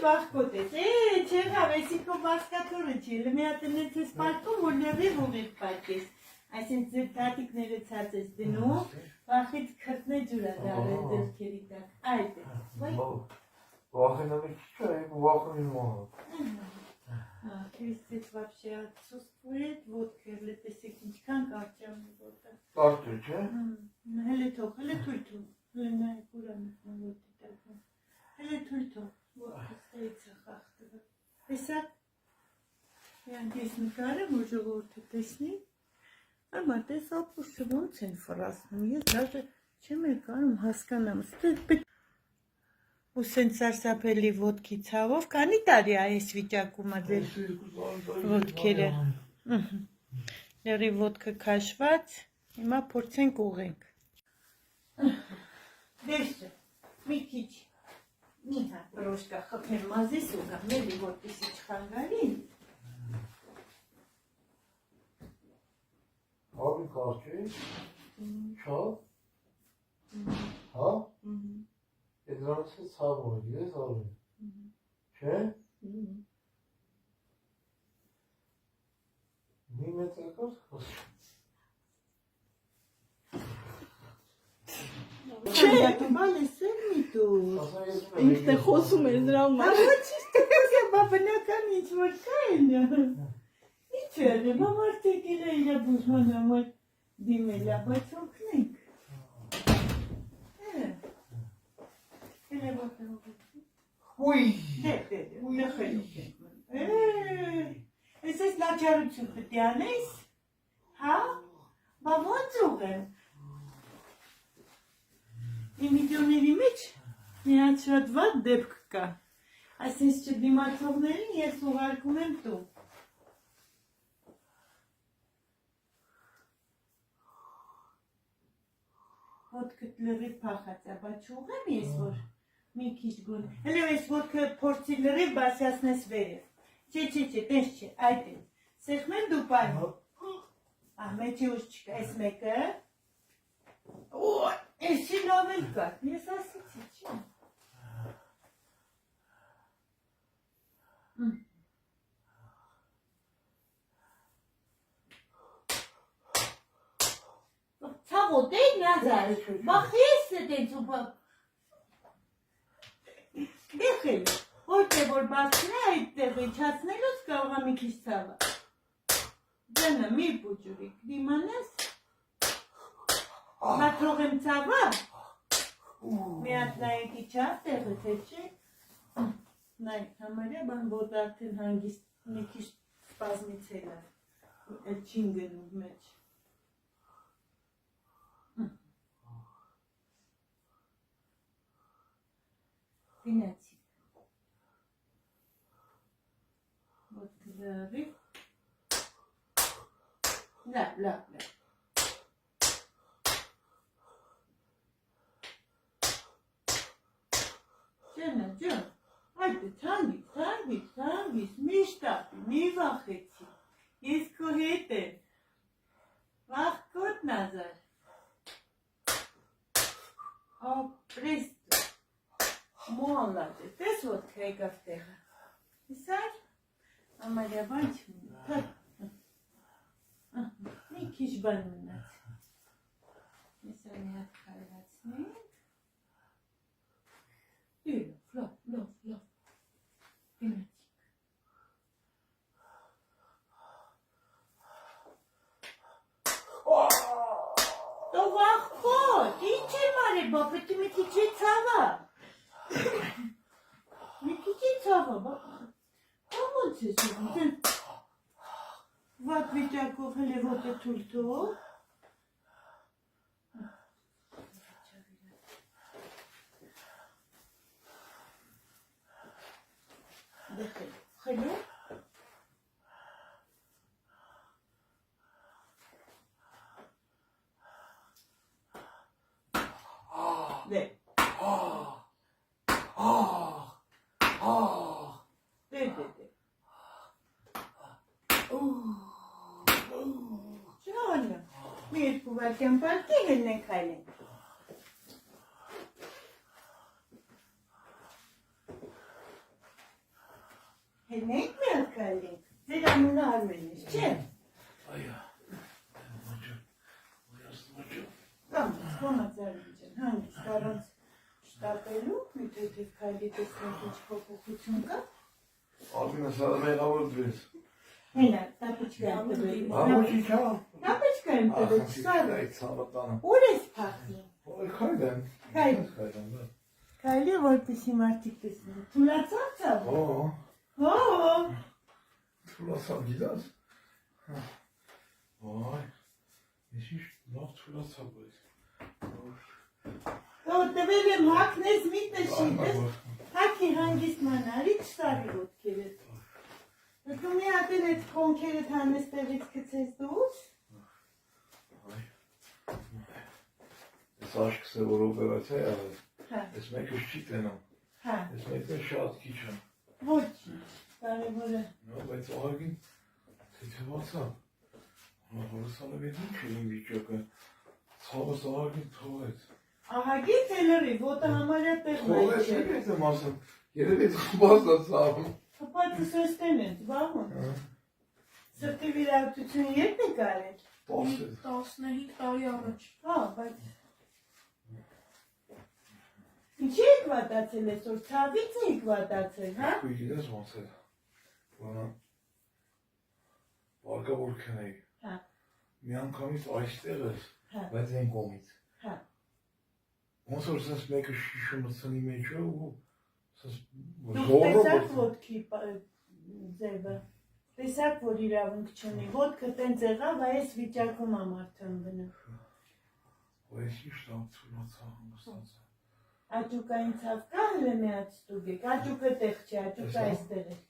վախկոտ ես, չեղավ, եսի քո բասկաթորը չի, լմի ատնեց ես պարկում, որ լրիվ ուղիղ պարկես, այսինք ձեր տատիկները ցած ես դնում, վախից քրտնե ջուրա դարել ձերքերի տակ, այդ է, Վախենամի չի, վախենի մոհը Քրիստից вообще отсутствует, водка, լետեսեք ինչքան կարճամ է ոտը Կարճը, չէ? Հելե թող, հելե թույլ թող, հելե նայ կուրան ոտի տակում Հելե թույլ թող, ոտքը ստայից է խախտվը Տեսակ, յանք ես նկարեմ, որ ժողորդը տեսնի Արմա տես ապուշը ոնց են վրասնում, ես դաժը չեմ է կարում հասկանամ, ու սենց սարսապելի ոտքի ցավով, կանի տարի այս վիճակում է ձեր ոտքերը լերի ոտքը քաշված, հիմա փորձենք ուղենք դեշը, մի քիչ մի հատ պրոշկա խփեմ մազիս ու գամ, մելի ոտքիսի չխանգարին Abi karşı, çal, ha? Edrarısı sağ boyu gibi sağlıyor. Şey? Bir metre kaç? Բալես էր միտուր Ինքն է խոսում էր նրա համար բաբնական ինչ-որ կա են Ինչ էր, մարդիկ էլ է իր բուժման համար դիմել է, բայց օգնենք Uy! Ես ես լաճարություն պտի անես, հա, բա ոնց ուղեմ Իմ վիդեոների մեջ միած շատ վատ դեպք կա, այսինց չդիմացողներին ես ուղարկում եմ տուն Ոտքըտ լրիվ փախած է, բայց չուղեմ ես, որ մի քիչ գոն Հելև ես ոտքը փորձի լրիվ բասյասնես վերև Չէ, տես չէ, այդ է Սեղմեն դու պայն Մեջի ուշ չկա, ես մեկը Էսի լավ էլ կա, ես ասիցի, չի Ցավոտ է նազար, բախ ես է տենց ու բախ Դեխել, որտե որ բացնե այդ տեղ իչացնելուց կարող է մի քիչ ցավը Ձենը մի բուջուրիկ, դիմանես Նա թողեմ ցավը Մի հատ նայեք իչավ տեղը թե չէ Նայք համարյա բան որ արդեն հանգիստ մի քիչ սպազմիցել է Էլ չին գնում մեջ Գնացի Ոտքը լրիվ Լավ Ջանա, ջան, այդ է թանգից, մի շտապի, մի վախեցի, ես քո հետ եմ, վախկոտ նազար, ապրեստ, մոալատ է, տես ոտքը եկավ տեղը, իսար, ամարյա բան չմունի, մի քիչ բան մնաց, իսար մի հատ քայլացնենք, Լավ, գնացիք Տով աղքոտ, ինչ եմ արել, բա պետի մի քիչ է ցավա Մի քիչ է ցավա, բա ոնց ես ուղում Վատ վիճակով հել է ոտը թույլ թող Խելո Դե Ճանա մի երկու վարկյան պարկի հելնենք հայլենք Համաձայնություն, հանգիստ առանց շտապելու, միթեթև քայլի տեսնենք ինչ փոփոխություն կա։ Ալինա սա մեղավոր դրես։ Հենա, տապիչկա եմ տվել։ Ամոչի չա։ Տապիչկա եմ տվել, սարը։ Այդ ցավատանը։ Ուր ես փախի։ Ոյ քայլեն։ Քայլ։ Քայլեն։ Քայլի որպեսի մարդիկ տեսնեն։ Թուլացավ ցավ։ Օ, Հո։ թուլացավ գիտես։ Ոյ։ Իշի լավ թուլացավ այս։ Ո տվել եմ հակնես մի տշիտես։ Հակի հանգիստ մանարի չսարի ոտքերդ։ Դու մի հատ էլ այդ կոնքերդ հանեստեղից գցես դուրս։ Այս աշկսը որ օպերացիա եղել։ Հա։ Այս մեկը չի տենամ։ Հա։ Այս մեկը շատ քիչ է։ Ոչինչ, կարևորը։ Նո, բայց ահագին թեթևացավ։ Հորսալը վեդի չի իմ վիճակը։ Ցավս ահագին թողեց։ Ահագի թելերի, ոտը համարյա տեղն Թողեց եկեց եմ ասում, երևի խմբազ դա ցավում։ Հպատը սոստեն են, զբաղում։ Սրտի վիրահատություն երբ է կարել։ 15 տարի առաջ։ Հա, բայց… Ինչի եք վատացել այսօր, ցավից եք վատացել, հա։ Ու գիտես ոնց է։ Որը վարկավոր քնեի։ Հա։ Մի անգամից այստեղ ես, Հա։ բայց այն կողմից։ Հա։ Ոնց որ սենց մեկը շիշումը ծնի մեջ է ու սենց Դուք զորը տեսակ ոտքի ձևը, տեսակ որ իրավունք չունի, ոտքը տենց եղավ, այս վիճակում ամարդը ընգնը։ Այս ինչ լավ ծունացա հանգստացա։ Աճուկային ցավ կա հլը մի հատ ստուգ եք, աճուկը տեղ չի, աճուկը այստեղ եք։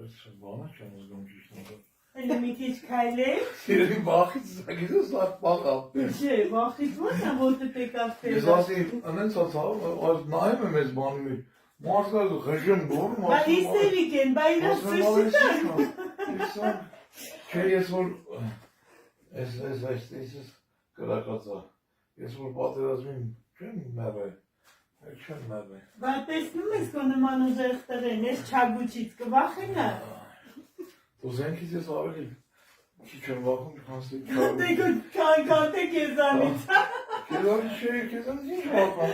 Այս բանը չեմ զգում ճիշտ նոդը։ Հլը մի քիչ քայլեք։ Սիրելի բախից զագիզս լավ բախավ։ Չէ, վախից ո՞նց է ոտը տեկավ Ես տեղ։ ասի, անենց ացավ, այս նայում եմ ես բանի մեջ, մարդը խժում դուր, Բա իստերիկ են, բա իրան սրսիտան։ Չէ, ես որ, այս կրակացա, ես որ պատերազմին չեմ մեռել, չեմ մեռել։ Բա տեսնում ես կո նման ուժեղ տղեն, ես չագուչից կվախենա։ Դու զենքից ես ավելի քիչ եմ վախում, քանսի Դեգո կանկատեք եզանից։ Քեզանի չէ, քեզանից ինչ վախում,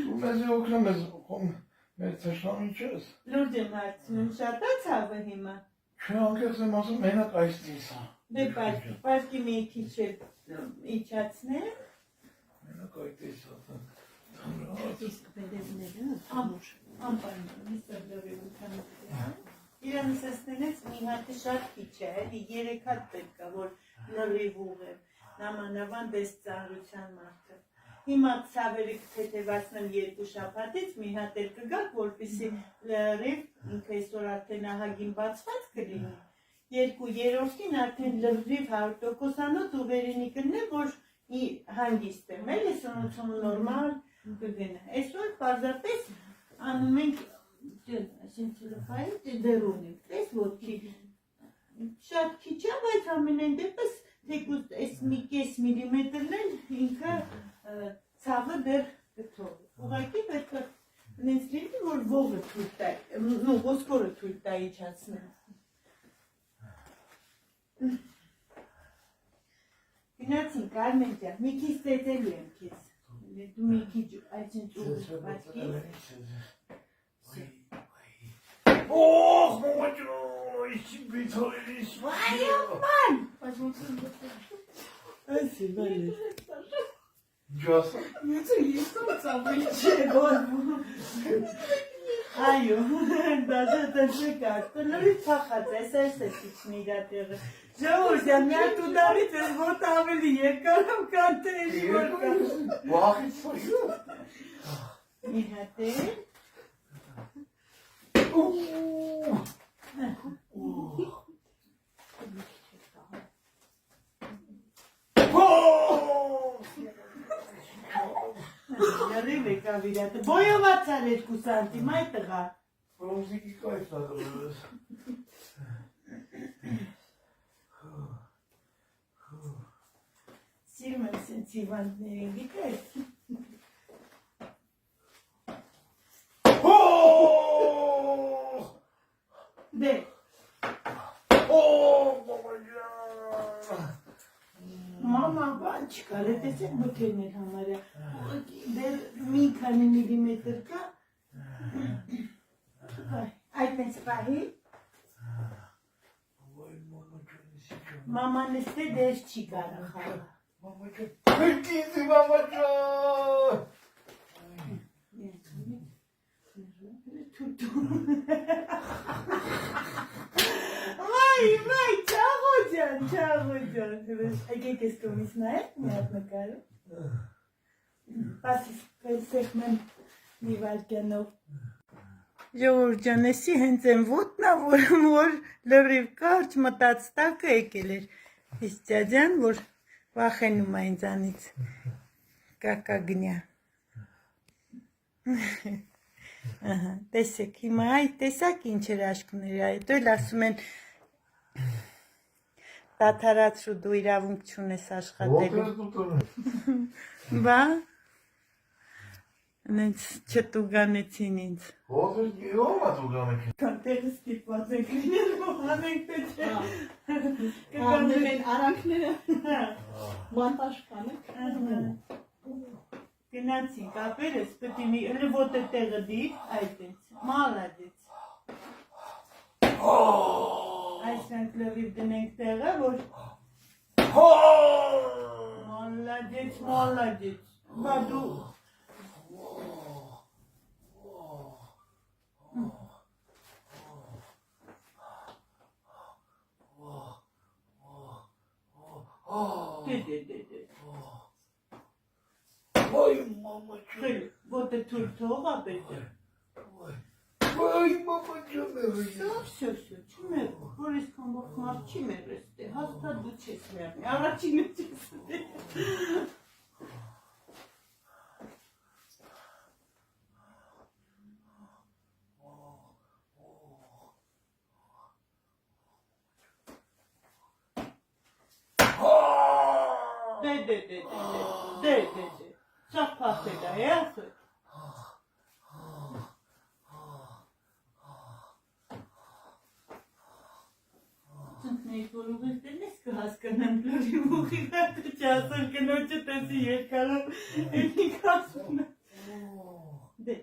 դու մեզ օգնում ես, մեր թշնամին չես։ Լուրջ եմ հարցնում, շատ է ցավը հիմա։ Չէ, անկեղծ եմ ասում, մենակ այս դիսա։ Դե պարկի մի քիչ իջացնեմ։ Մենակ այդ դիսա։ Իսկ վերևները Ամպանը, միսր լորիվում կամիքրյան։ Իրանս ասնենեց մի հատը շատ քիչ է, էլի 3 հատ պետք է, որ լրիվող է, նամանավան դես ծանրության մարդը։ Հիմա ցավերը կթեթևացնեմ 2 շաբաթից, մի հատ էլ կգա, որպեսզի լրիվ ինքը այսօր արդեն ահագին բացված կլինի։ 2/3-ին արդեն լրիվ 100%-անոց ու վերինի կլինի, որ հանգիստ եմ, էլի սնուցում նորմալ կգնա։ Այսօր պարզապես անում ենք դերուն ենք, տես ոտքի շատ քիչ է, բայց ամենայն դեպս թեկուզ այս մի կես միլիմետրն էլ ինքը ցավը դեռ կթողի։ Ուղղակի պետք է նենց լինի, որ ողը թույլ տա, ոսկորը թույլ տա իջացնել։ Գնացինք Արմեն ջան, մի քիչ ծեծելու եմ քեզ։ Դու մի քիչ այսինչ ուղղ պատկի։ Օх, մոջո, իչի բիթորից։ Վայ, ման։ Բայց ոնց է։ Այսի բալի։ Ջասա։ Ես ցավի Չէ, որ։ Այո, դաժե տեքնիկա, տնորի փախած, այս քիչն իր տեղը։ Ժողովուրդ, մի հատ ուդարից ես ոտ ավելի երկար եմ կանտերի որ կա։ Վախից սոյու։ Մի հատ է։ Երիվ եկավ իրատը, բոյովացար 2 սանտիմ, այ տղա։ Ռոզիկի կայֆ նադրես։ Սիրում եմ սենց հիվանդներին, գիտես։ Դե։ Օ, մամա ջան։ Մամա բան չկար, տեսեք մթերն էլ համարյա դեռ մի քանի միլիմետր կա այդպես պահի մաման էստե դեր չի կարա խաղա Քիզի մամաճան Վայ, չաղո ջան, եկեք ես կողմից նայեք, մի հատ նկարը Պասիս պերսեք մեն մի վարկյանով Ժողովուրդ ջան, էսի հենց են ոտնա, որ լրիվ կարճ մտած տակը եկել էր Իս ջաջան, որ վախենում է ինձանից կակագնյա Տեսեք, հիմա այդ տեսակ ինչ էր աշկուները, այդ էլ ասում են դադարացրու դու իրավունք չունես աշխատելու Բա, նենց չտուգանեցին ինձ Ով է տուգանեք Կանտեղը ստիպված ենք լինել, հանենք թե չէ Աններ են արանքները Մանտաշ կանեք Գնացինք, ապերս պետք է մի ոտ է տեղը դիր, այդպես, մալադեց Այսենք լրիվ դնենք տեղը, որ մալադեց, բա դու Դե Ay mamacığım. Вот это թող ապետ Ay mamacığım. Всё, չմեր, որ իսկան որ մարդ չի մերես դե, հաստատ դու չես մերնի, առաջինը չես դե Դե, սաղ պախտել է, ասը Ծնկնեիք, որ ուղիստեն ես կհասկանեմ լորի ուղի կատը չասր կնոջը տեսի երկալով էլիք ասում է Դե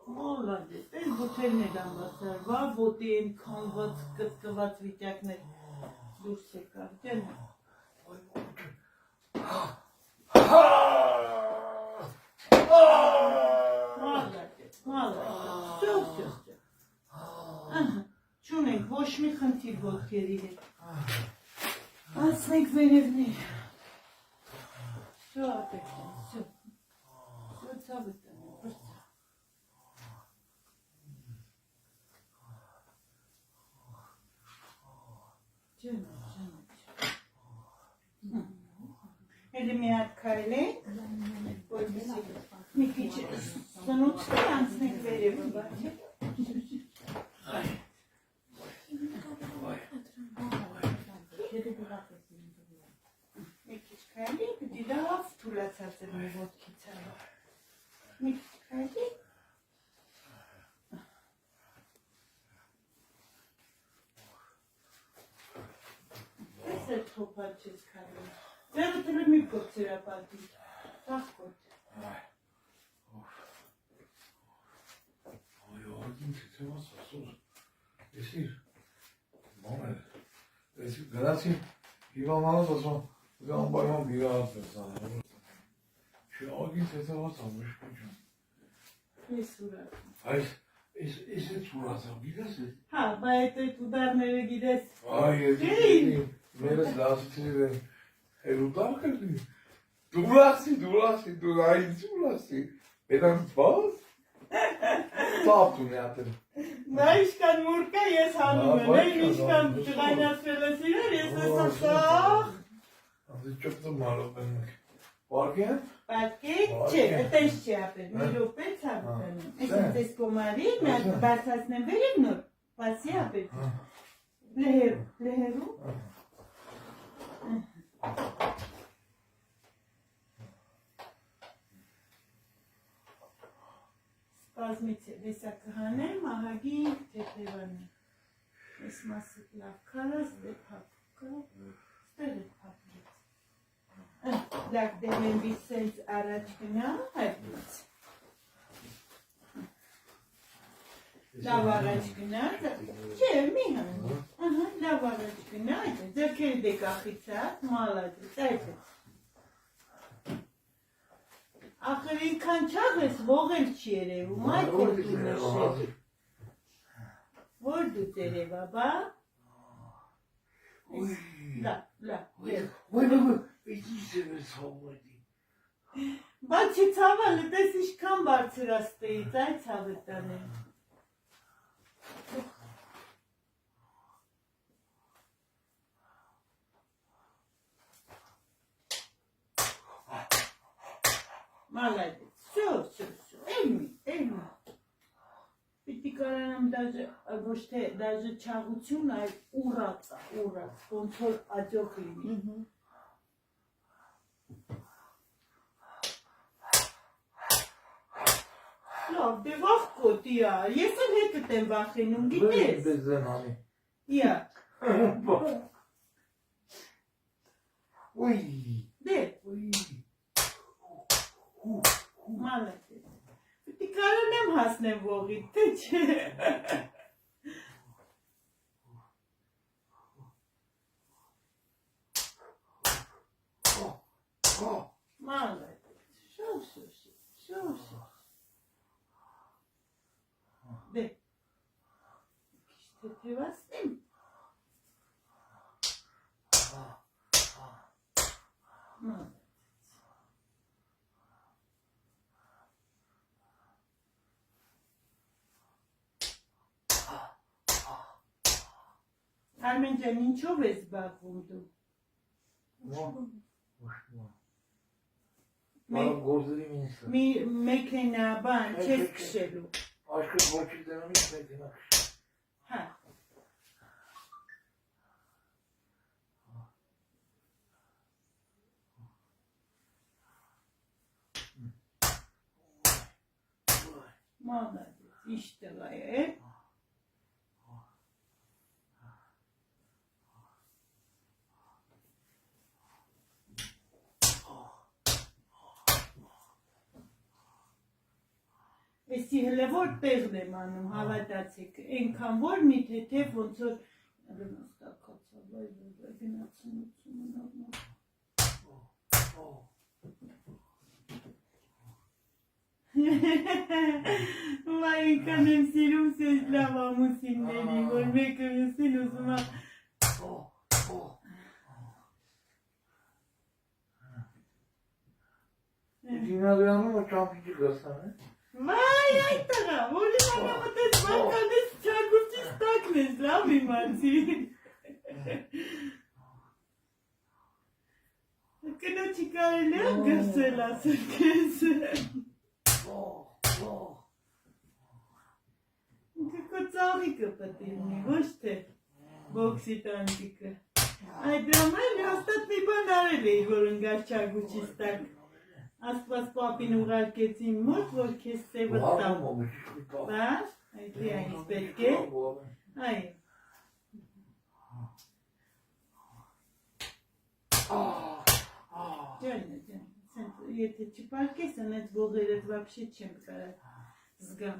Մոլադես, այս բութերն էլ ամբասար, վա ոտի են կանված կծկված վիճակներ դուրս եկար, ջան Մալադես, չունենք ոչ մի խնդիր ոտքերի հետ Անցնենք վենևներ Սո ապետան, սո ցավը տանը, բրծա Էլի մի հատ քայլենք, որպեսի մի քիչ սնուցի անցնենք վերևը, բաչի Մի քիչ քայլենք, դի լավ թուլացած էր մի ոտքի ցավը Մի քիչ քայլենք Ես էլ թոփալ չես քայլում Ձերը տրը մի կոտ ծերապատի, սաղ կոտ Ay ağzım titremez sus. Esir. Bana. Esir. Grazie. İvan bana da son. Ben bayram bir rahat ver sana. Şu ağzım titremez almış gücüm. Ես ուրակ Ay. Esir suratım. Gidersin. Հա, բայց այդ ուդարները գիրես Ay yedim. Meres lastikleri ver. Udar kırdı. Durası. Ay durası. Beden bas. Taptun yaptın. Նա իշքան մուր կա, ես հանում եմ, այն իշքան ճղայնացվել ես իրար, ես ես ասաղ Azı çok da malum benim. Varken? Պատկեք, չէ, այտենց չի ապել, մի ռոպե ցավկանում Ես ես կոմարի, մի հատ բարձացնեմ վերև նոր, պասի ապել Լեհերու Սպազմից է, դեսա կհանեմ, ահագի թեթևանը Այս մասը լավ քարած դե փափկա, ստեղ է փափկեց։ Լավ դեմենվի սենց առաջ գնա, այդպես։ Լավ առաջ գնա, չէ, մի հանի, լավ առաջ գնա, այդպես, ձերքերի դե կախիցած, մալադեց, այդպես։ Ախր ինքան չաղ ես, ողել չի երևում, այդ որ դու նշել։ Որ դու տերևա, բա։ Լավ, բաչի ցավալը, տես իշքան բարձրաստեից, այ ցավը տանեմ։ Молодец, все, էլմի, պիտի կարանամ ոչ թե դաժը չաղություն, այլ ուռած, ոնց որ աջող լինի։ Լավ, դե վախ կոտիա, ես էլ հետդ եմ վախենում, գիտես։ Իա։ Դե։ Մալատես, պիտի կարանեմ հասնեմ ողիտ, թե չէ։ Մալատես, շոշ։ Դե, կիշ թեթևացնեմ։ Մալատես։ Արմեն ջան, ինչով ես զբաղվում դու։ Մեքենա, բան, չես քշելու։ Aşkın vakitlerini gitmedin akşam. Հա։ Молодец, իշտղայ է։ Էսի հլը որ տեղն եմ անում, հավատացեք, ենքան որ մի թեթև ոնց որ գնացնությունը նորմալ։ Վայ ենքան եմ սիրում սեզ լավ ամուսինների, որ մեկը ուսին ուզում է։ Dinadyanı mı çampıcı kızsan? Վայ այդ տղա, որ իմանա մտես բանկանես չագուրջի ստակն ես, լավ իմանցի։ Կնոջի կարելի է գրսել ասել կեզ։ Կկո ծաղիկը պտինի, ոչ թե բոքսի տանջիկը։ Այդ դրամայլ հաստատ մի բան արել էի, որ ընգար չագուրջի ստակ։ Աստված պապին ուղարկեցին մոտ, որ քեզ սևը տամ։ Բաս, այդի այնից պետք է։ Այո։ Ջանա, եթե չպարկես, անեց ողերդ վապշի չեմ կարա զգամ։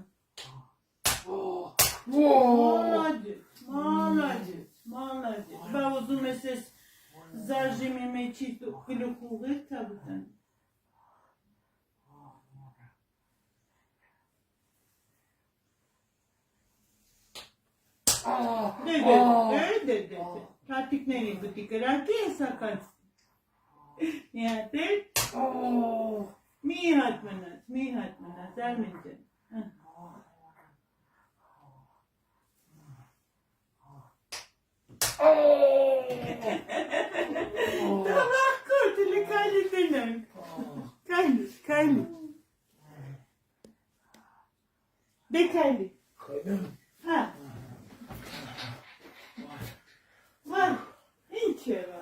Մալադեց։ Բա ուզում ես ես զարժիմի մեջի գլուխ ուղեր թավուտան։ Դե, թատիկներին բտի կրակի ես ականց։ Մի հատ էլ, մի հատ մնաց, արմեն ջան։ Տավախ կոտ, էլի կայլի տենանք։ Կայլի։ Դե կայլի։ Հա։ Վայ, ինչ եղա։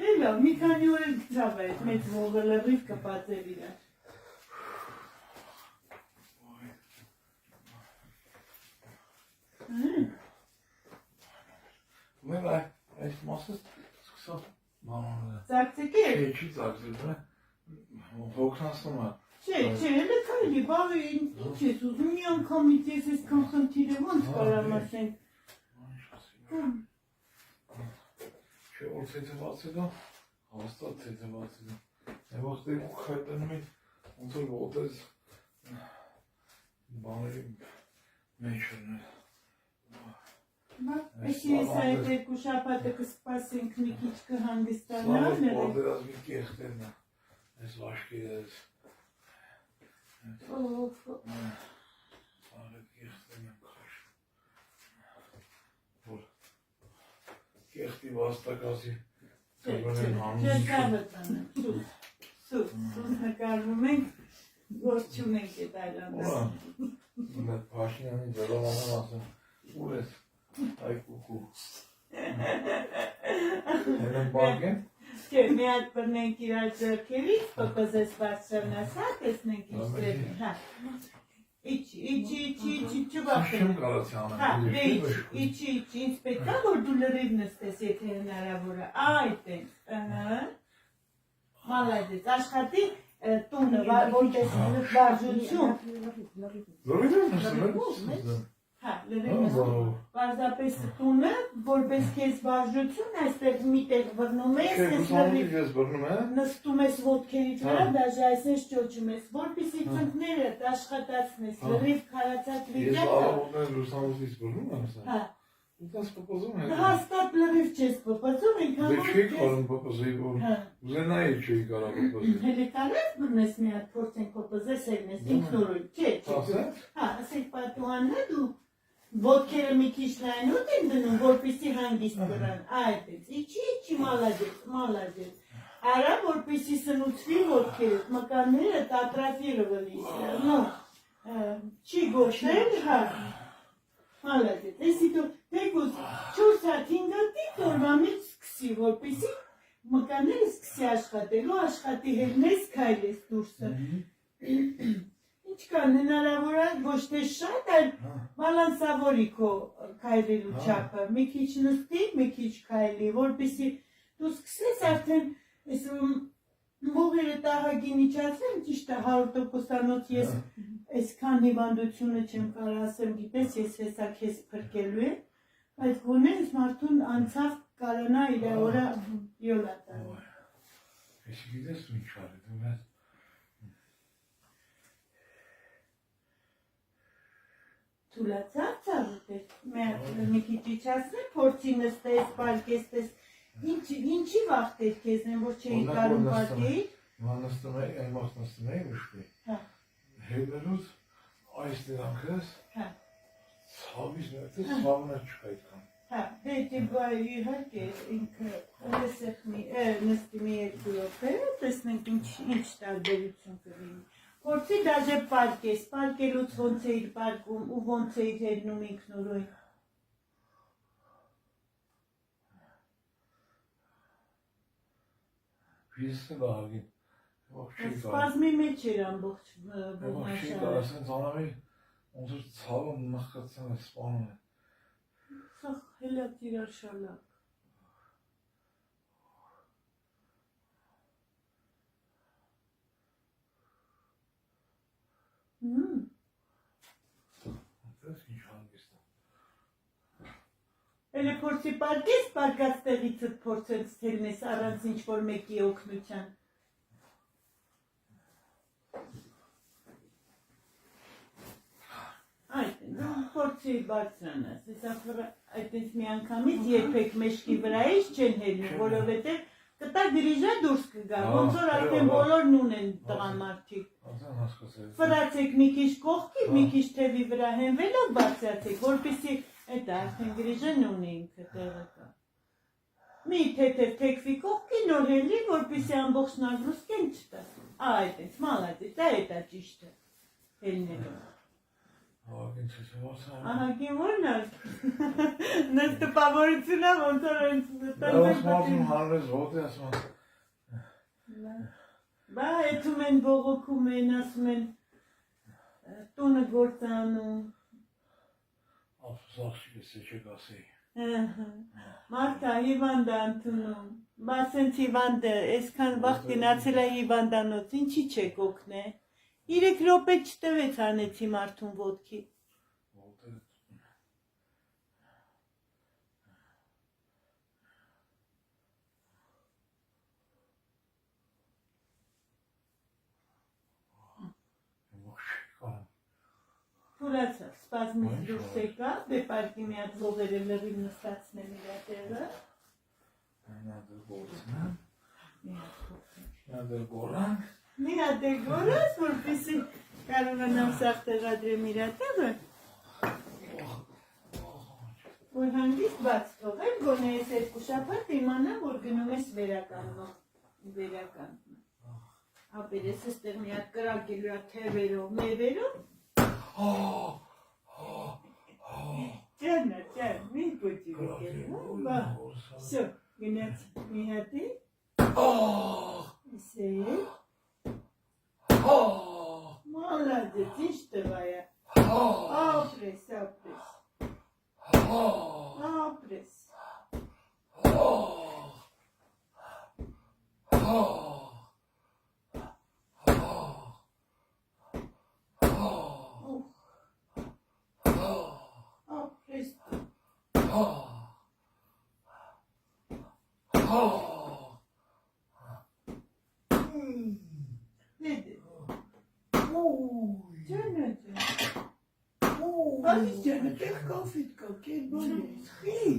Էլա, մի քանի օր էլ գցավ այդ մեծ ողը լրիվ կպածել իրար։ Մեր այս մասը սկսավ բանանը։ Ձակցեք է։ Չի ձակցել, հոգնասում է։ Չէ, հենց կարելի, բաղը ինչ ես ուզում, մի անգամից ես այսքան խնդիր եմ, ոնց կարամ ասենք։ Չէ, որ ցեթևացել է, հաստատ ցեթևացել է։ Եվախ դեպք հայտնում են, ոնց որ ոտես բաների մեջ ունեն։ Այսի ես այդ երկու շաբաթը կսպասենք մի քիչ կհանգստանալ Սաղ ես պատերազմի կեղտերն է, այս վաշկերը ես։ Սաղ ես կեղտերն եմ կաշում։ Որ կեղտի վաստակասի կրվեն համին Սուս նկարվում ենք, որ չունենք էտ այլանդը։ Մետ Փաշինյանի ձևանան ասեմ, ուր ես, այ կուկու։ Հենեմ բանք են։ Չէ, մի հատ բրնենք իրար ձրքերից, պպզես բարձրանաս, հա, տեսնենք ինչ դրեպին, հա։ Իչի, չվախտեն։ Չեմ կարացի Հա, անել։ իչի, ինձ պետք է, որ դու լրիվ նստես, եթե հնարավոր է, այդ ենք, մալադեց, աշխատի տունը, որ տեսնելով վարժություն։ Լրիվ եմ նստում, եմ նստում։ Հա, լրիվ նստում։ Պարզապես տունը, որպես քեզ վարժություն, այստեղ միտեղ բռնում ես, Չէ, ուսանուղի ես բռնում է։ նստում ես ոտքերից վրա, դաժե այսպես ճոճում ես, որպեսի ծնկներդ աշխատացնես, լրիվ քարացած Ես վիճակը։ առավոտներ ուսանուղից բռնում եմ սա։ Հա, Ուտաս պպոզում է։ հաստատ լրիվ չես պպծում, Դե ինքան չի կարում պպոզեի, որ Հա, ուզենայի չի կարա պպոզել։ հելի կարես բռնես մի հատ փորձենք պպզես ելնես, ինքնորոյ, չէ, Ասե՞։ հա, ասենք պատուաննա դու ոտքերը մի քիչ լայնոտ են դնում, որպեսի հանգիստ կրան, այդպես, իչի, մալադեց, արա, որպեսի սնուցվի ոտքերը, մկանները տատրաֆիրովալիս, նո, չի գոշել, հա, մալադեց, էսի դու թեկուզ 4 հատ 5 հատի տորվամից սկսի, որպեսի մկանները սկսի աշխատելու, աշխատի հերնես քայլես դուրսը, Ինչքան հնարավոր է ոչ թե շատ, այլ բալանսավորի քո քայլելու չափը, մի քիչ նստի, մի քիչ քայլի, որպեսզի դու սկսես արդեն այս մողերը տահագին իջացնեմ, ճիշտ է 100%-անոց ես այսքան հիվանդությունը չեմ կարող ասեմ, գիտես, ես հեսա քեզ փրկելու եմ, բայց գոնե այս մարդուն անցավ կարանա իր օրը յոլա տալու։ Ես գիտես ու ինչ արի, դու մեզ Թուլացավ ծավուտես, մի քիչ իջացնեմ, փորձի նստես, պարկեստես, ինչի վախտեր քեզ են, որ չէի կարում պարկեի։ Մա նստում էի, այն մաս նստում էի ուշկի։ Հա։ Հետերուց այս դրանքս ցավից ներքես ցավն է չկա այդքան։ Հա, դե իհարկե ինքը նստի մի երկու րոպե, տեսնենք ինչ տարբերություն կլինի։ Փորձի դաժե պարկես, պարկելուց ոնց էիր պարկում ու ոնց էիր հերնում ինքնուրույն։ Վիզը լավին։ Սպազմի մեջ էր ամբողջ Չի բողմաշարը։ կարա սենց անավի, ոնց որ ցավը մխկացան է սպանում է։ Սա հելատ իրար շալակ։ Դες ինչ հանգիստ է։ Էլի փորձի պարկես, պարկած տեղիցդ փորձել ստելնես առանց ինչ-որ մեկի օգնության։ Այդ է, փորձի բարձրանաս, այդպես մի անգամից երբեք մեջքի վրայից չեն հելնում, որովհետև կտա գրիժա դուրս կգա, ոնց որ արդեն բոլորն ունեն տղամարդիկ։ Ֆրացեք մի քիչ կողքի, մի քիչ թևի վրա հենվելով բարձրացեք, որպեսզի այդ արդեն գրիժան ունի ինքը տեղը կա։ Մի թեթև թեքվի կողքի նոր հելի, որպեսզի ամբողջ նագրուսկեն չտաս։ Այդպես, մալադից, այդ է ճիշտը հելնելով։ Ահագին որն է, նս տպավորությունա ոնց որ ընց Ասմատում հանրես ոտ է ասման։ Բա էթում են բողոքում են, ասում են տունը գործանում։ Ափսախ չես չեք ասեի։ Մարդա հիվանդա ընդունում, բասենց հիվանդը, այսքան վաղ գնացել է հիվանդանոց, ինչի չեք օգնե, 3 րոպե չտվեց անեցի մարդուն ոտքի, Թուրացավ, սպազմից դուրս եկա, դեպարկի միատ ողերը լրիվ նստացնեմ իրա տեղը, մի հատ է գորած, որպեսի կարողանամ սաղ տեղադրեմ իրա տեղը, որ հանգիստ բաց թողեմ, գոնե ես 2 շաբաթ իմանամ, որ գնում ես վերական, ապեր ես էստեղ մի հատ կրակելու է թևերով, մևերով, Ջանա, մի պոչի վիկել, Всё, գնաց մի հատի, իսեի, Молодец, ինչ տղա է, ապրես, Ջանա, կեր կոֆիտ կա, կեր բանես, խի,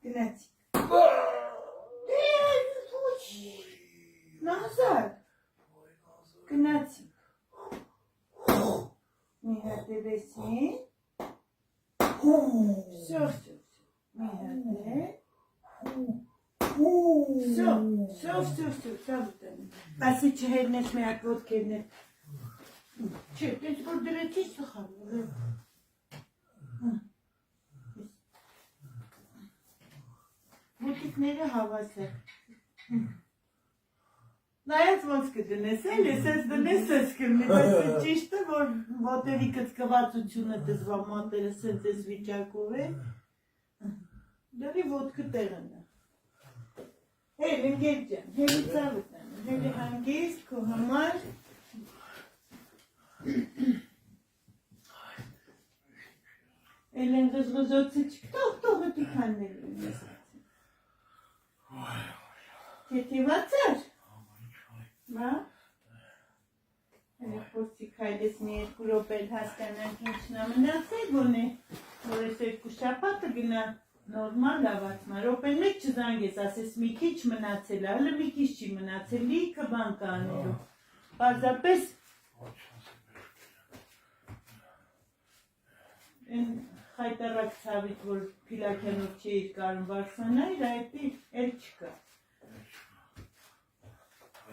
գնացի, նազար, գնացի, մի հատ է վեսին, Всё, մի հատ է, Всё, ասի չհերնես մի հատ ոտքերներ, Չէ, դες որ դրեցի սխալը, ոտիկները հավասար, նայած ոնց կդնես, ես ես դնես ես կրնի, բայց ճիշտը, որ ոտերի կծկվածությունը դզվա մատերը սենց ես վիճակով է, դարի ոտքը տեղն է, հել ընգեր ջան, հելի ծավտ են, հելի հանգիստ, քո համար, Էլեն գզգզոցի չկտող տողը տիքաններ ունես Կետիվացար Բա Էլե փորձի քայլես մի 2 րոպե հասկանանք ինչն է մնացել գոնե որ ես 2 շաբաթը գնա նորմալ լավացման րոպեն մեկ չզանգես ասես մի քիչ մնացել է հələ մի քիչ չի մնացել լիքը բան կա անելու Պարզապես Են խայտարակ ցավիտ, որ փիլակյանով չէիր կարում վարսանայր, այդի էլ չկա։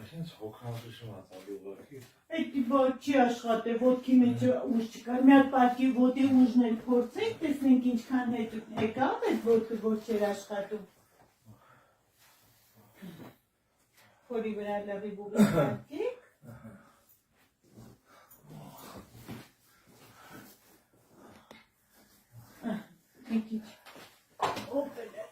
Այսինչ հոգնածություն ատալի ուղղակի։ Այդի բա չի աշխատե, ոտքի մեջ ուժ չկար, մի հատ պարկի ոտի ուժն էլ փորձենք, տեսնենք ինչքան եկավ այդ ոտքը, որ չէր աշխատում։ Փորի վրա լավի բուղի պարկեք։ Մի քիչ օպել է։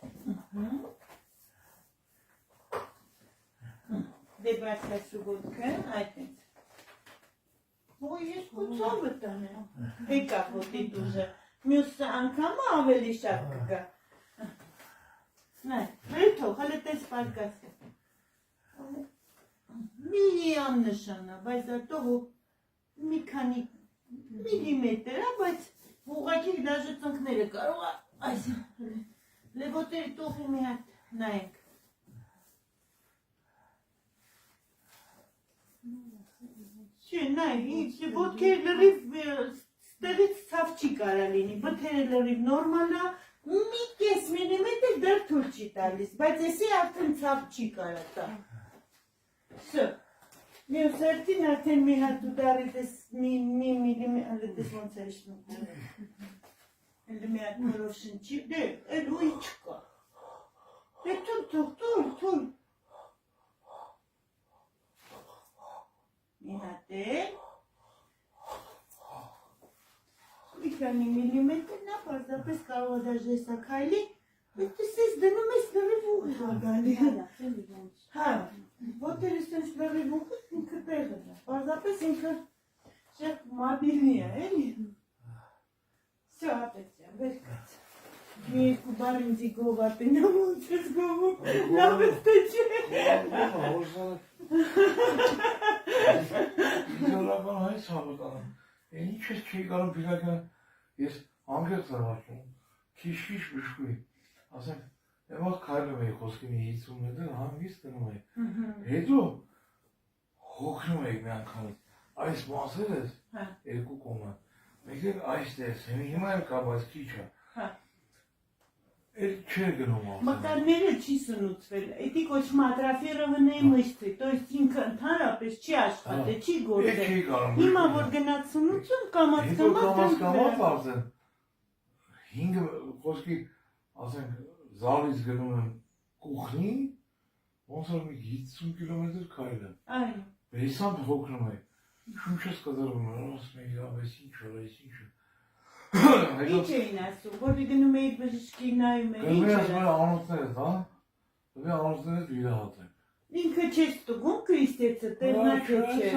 Դե բարձրացրու ոտքը, այդպես։ Ոյ ես կուծովը տանեմ, եկավ ոտի դուժը, մյուս անգամը ավելի շատ կգա։ Նայ, վրեթով, հալը տես պարկաս է։ Մի աննշանա, բայց ատող մի քանի միլիմետր է, բայց ուղղակի դաժե ծնկները կարող է, այս լևոտերի տողի մի հատ նայենք։ Չէ, նայ, ոտքեր լրիվ ստեղից ցավ չի կարա լինի, բթերը լրիվ նորմալ է, մի կես միլիմետր դեռ թույլ չի տալիս, բայց եսի արդեն ցավ չի կարա տա։ Всё։ Մյուս հերթին արդեն մի հատ ուտարի դես մի միլիմետր, դես ոնց է իշնում։ Էլ մի հատ նորով շնչի, դե, էլ ու չկա։ Դե թույլ։ Մի հատ է։ Մի քանի միլիմետր նա պարզապես կարող է դաժե սա քայլի, բայց դες ես դնում ես լրիվ ուղի գալի։ Հա, ոտերը սենց լրիվ ուղի ինքը տեղը դա, պարզապես ինքը շատ մաբիլնի է, էլի։ Всё, ապեցյան, վեր կաց։ Մի երկու բար ինձի գովատենամ ոնց ես գովում, լավ ես թե չէ։ Իզորական այս հավատանում, ինչ ես չի կարում պիրական, ես անգերց եմ աչում, քիշ բշկուի, ասենք, եմաղ կայլում էի խոսքի մի 50 մետր, հանգիստ դնում էի, հետո հոգնում էի մի անգամից, այս մասեր ես, երկու կոմը, մեկ էլ այս դես, հիմա էլ կա, բայց քիչ է, это че гնում Մկարները չի սնուցվել, էդի կոչվում ատրաֆիրованные мышцы, то есть ինքը ընդհանրապես չի աշխատել, չի գործել։ Հիմա որ գնաց սնուցում կամաց արդեն 5 խոսքի ասենք զալից գնում եմ կուխնի, ոնց որ մի 50 կիլոմետր քայլեմ։ Այո։ Բեսան հոգնում է։ Շունչս կդրվում եմ, ասում եմ իրավես ինչ որ էս ինչ։ Ինչ էին ասում, որ գնում էի բժշկի նայում էի։ Գնում ես մեր անոթներս, հա։ Դե անոթներս վիրահատեմ։ Ինքը չես տուգում Քրիստեցը, տերնակը չէ։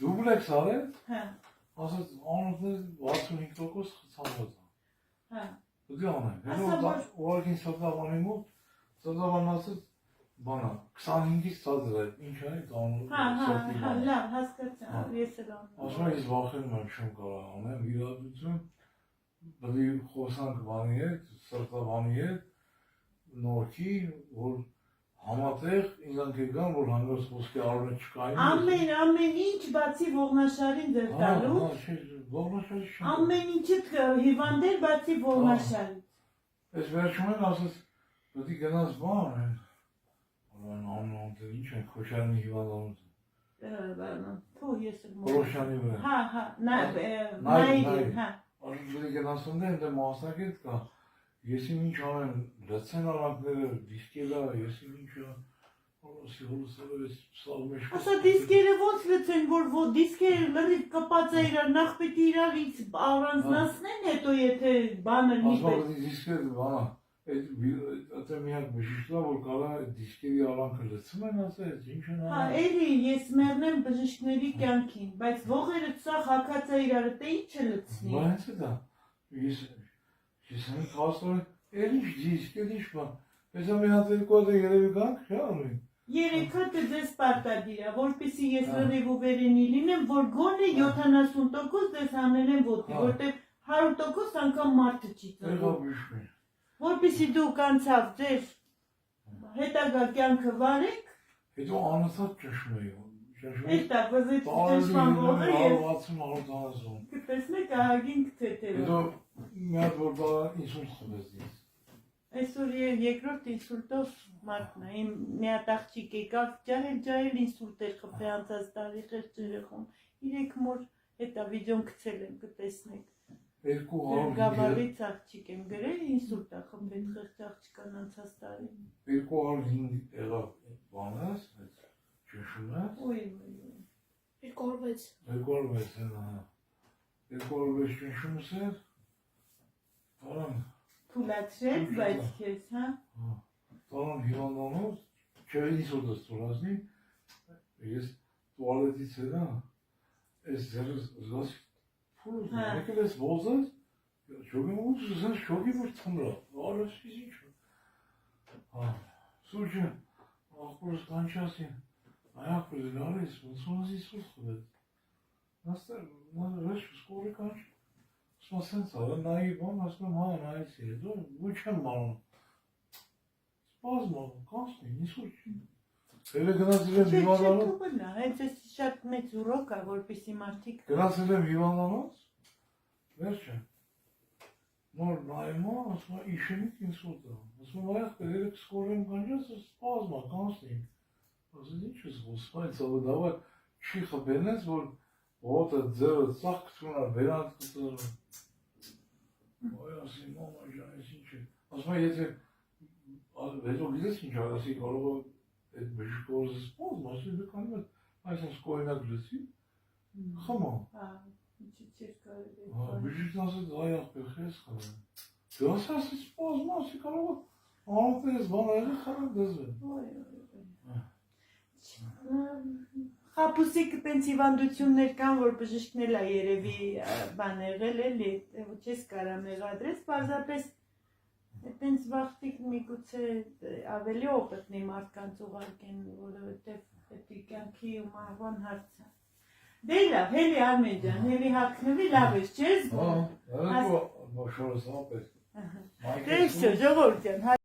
Դուբլեքս արել։ Հա։ Ասած անոթներս 65% խցանված։ Հա։ Դու անեն։ Հետո ուղղակի սոդավանի մոտ, սոդավան ասած բանա 25-ից ցածր է, ինչ է կանոն։ Հա, լավ, հասկացա, ես էլ անում։ Ասում եմ, ես վախենում եմ չեմ կարող անեմ, վիրահատություն, բլի խոսանք բանի հետ, սրտաբանի հետ, նորքի, որ համատեղ ինձանք եկան, որ հանգրս խոսքի արորը չկային։ Ամեն ինչ բացի ողնաշարին ձեր տալու։ Ողնաշարի շեմ։ Ամեն ինչը հիվանդեր բացի ողնաշարից։ Ես վերջում են ասած, պետք է գնաս բան են, անոնտեր ինչ են, Քոչարյանի հիվանդանոց։ Թող ես էլ մոտ։ Պորոշյանի վրա։ Հա, նայրին, հա։ Արդեն գեն ասում դե ընդ մասնակետ կա, ես ինչ անեմ, լցեն արանքները, դիսկելա, ես ինչ Ասա դիսկերը ոնց լցեն, որ դիսկերը լրիվ կպած է իրար, նախ պետք է իրարից առանձնացնեն, հետո եթե բանը լիպ է։ Ասա դիսկերը բանա, այդ միակ բժիշկա, որ կարա դիսկերի արանքը լցում են ասած, ինչ են Հա, էլի ես մեռնեմ բժիշկների կյանքին, բայց ողերը սաղ հակած է իրարը, տե ինչ է լցնի։ Բայց է դա, ես հենց հաստորեն, էլ ինչ դիսկ, էլ ինչ բան, ես ամի հատ երկու հատ երևի կանք, չէ անում։ Երեք հատը ձեզ պարտադիր է, որպեսի ես լրիվ ու վերենի լինեմ, որ գոնե 70% ձեզ հանել եմ ոտի, որտեղ 100% անգամ մարդը չի ծրվում։ Որպեսի դուք անցավ ձեր հետագա կյանքը վարեք, հետո անընդհատ ճշմում էի։ Էստա, բայց այդ ճշմարան ողը ես 60-70 կտեսնեք ահագին թեթևը։ Հետո մի հատ որ դա ինսուլտ խմեց ինձ։ Այսօր երկրորդ ինսուլտով մարդն է, իմ մի հատ աղջիկ եկավ, ջահել ինսուլտ էր խփել անցած տարի խեղճ երեխում, 3 մոր հետա վիդեոն գցել եմ, կտեսնեք։ 200 Գավառից աղջիկ եմ գրել, ինսուլտ է խփել խեղճ աղջկան անցած տարի։ 205 եղավ բանաս, այդ ճշմը։ Ոյ։ 206 206 հա։ 206 ճշմս է։ Տարան Թուլացրեց, բայց քեզ, հա։ Տարան հիվանդանոց, չէ ինսուլտս ծորազնի, ես տուալետից էրա, ես ձերս զգաս փուլուզ, եկել ես ոզած, շոգեմ ուզ, զենց շոգի որ թմրա, արաս ես ինչ է։ Սուրջը, աղբորս կանչասին, այախպրը լարես, ոնց իսուս խվեց։ Նաստար, ռեշ սկորի կանչ, սմասենց արը, նայի բան, ասում հա, նայեցի, հետո, ոչ եմ բանում։ Սպազմ աղում, կանցնի, նիսուր չի։ Էլ է գնացել եմ հիվանդանոց։ Չէ, չէ, հենց ես շատ մեծ ուրոք է, որպեսի մարդիկ։ Գնացել եմ հիվանդանոց, վերջը։ Նոր նայմա, ասում է, իշենիկ ինսուլտ է։ Ասում է, այախ երեք սկորեմ կանջաս, սպազմ է, կանցնի։ Ասում ինչ ես ոսպայց, ալը դավայ չի խբենես, որ ոտը ձերը ծաղ կտունա, վերանդ կտունա։ Ոյ ասի, մամա ժան, ես ինչ է։ Ասում է, եթե հետո գիտես ինչ արասի կարող է այդ բժիշկորը սպոզ, մասի դե կանում է, այս են սկորինակ լսի, խմա։ Ինչի՞ չէր կարելի։ Բիժիշկն ասեց այախ բեխես խաղը։ Դու ասացի սպոզմա, չի կարող անտես բաները խաղը դզվեն։ Խապուսիկ տենց հիվանդություններ կան, որ բժիշկն էլ է երևի բան եղել էլի, չես կարա մեղադրես, պարզապես տենց վախտիկ միգուցե ավելի օպետնի մարդկանց ուղարկեն, որովհետև պետք է կյանքի ու մահվան հարցը։ Դե լավ, հելի Արմեն ջան, հելի հագնվի, լավ ես, չես զգում։ Հա, շորս ապես։ Դե всё, ժողովուրդ ջան,